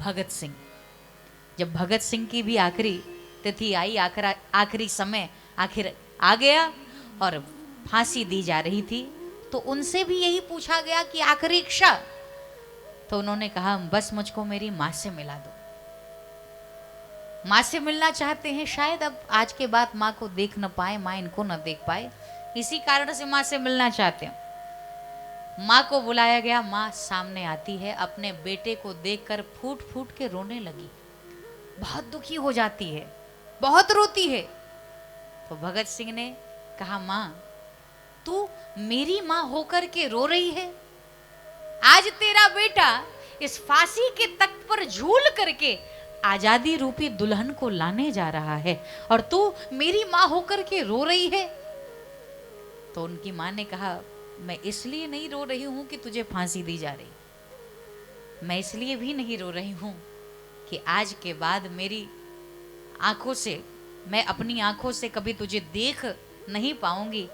भगत सिंह। जब भगत सिंह की भी आखिरी तिथि आई, आखिरी समय आखिर आ गया और फांसी दी जा रही थी, तो उनसे भी यही पूछा गया कि आखिरी इच्छा। तो उन्होंने कहा बस मुझको मेरी माँ से मिला दो। माँ से मिलना चाहते हैं, शायद अब आज के बाद माँ को देख न पाए, माँ इनको न देख पाए, इसी कारण से माँ से मिलना चाहते हैं। माँ को बुलाया गया, माँ सामने आती है, अपने बेटे को देखकर फूट फूट के रोने लगी, बहुत दुखी हो जाती है, बहुत रोती है। तो भगत सिंह ने कहा माँ तू मेरी माँ होकर के रो रही है? आज तेरा बेटा इस फांसी के तख्त पर झूल करके आजादी रूपी दुल्हन को लाने जा रहा है और तू मेरी माँ होकर के रो रही है। तो उनकी माँ ने कहा मैं इसलिए नहीं रो रही हूं कि तुझे फांसी दी जा रही, मैं इसलिए भी नहीं रो रही हूं कि आज के बाद मेरी आंखों से, मैं अपनी आंखों से कभी तुझे देख नहीं पाऊंगी,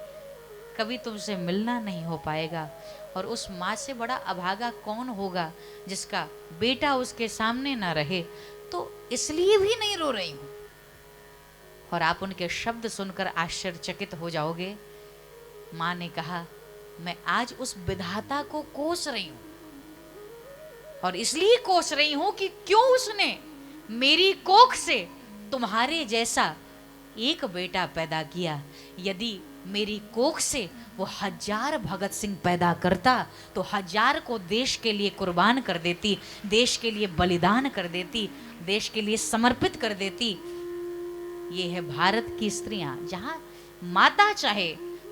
कभी तुमसे मिलना नहीं हो पाएगा। और उस माँ से बड़ा अभागा कौन होगा जिसका बेटा उसके सामने ना रहे, तो इसलिए भी नहीं रो रही हूं। और आप उनके शब्द सुनकर आश्चर्यचकित हो जाओगे। माँ ने कहा मैं आज उस विधाता को कोस रही हूं, और इसलिए कोस रही हूं कि क्यों उसने मेरी कोख से तुम्हारे जैसा एक बेटा पैदा किया। यदि मेरी कोख से वो 1000 भगत सिंह पैदा करता तो 1000 को देश के लिए कुर्बान कर देती, देश के लिए बलिदान कर देती, देश के लिए समर्पित कर देती। ये है भारत की स्त्रियां, जहां माता चाहे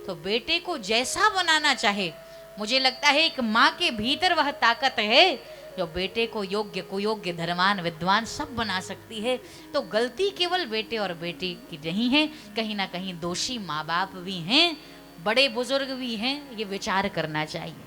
तो बेटे को जैसा बनाना चाहे। मुझे लगता है एक माँ के भीतर वह ताकत है जो बेटे को योग्य कुयोग्य धनवान विद्वान सब बना सकती है। तो गलती केवल बेटे और बेटी की नहीं है, कहीं ना कहीं दोषी माँ बाप भी हैं, बड़े बुजुर्ग भी हैं, ये विचार करना चाहिए।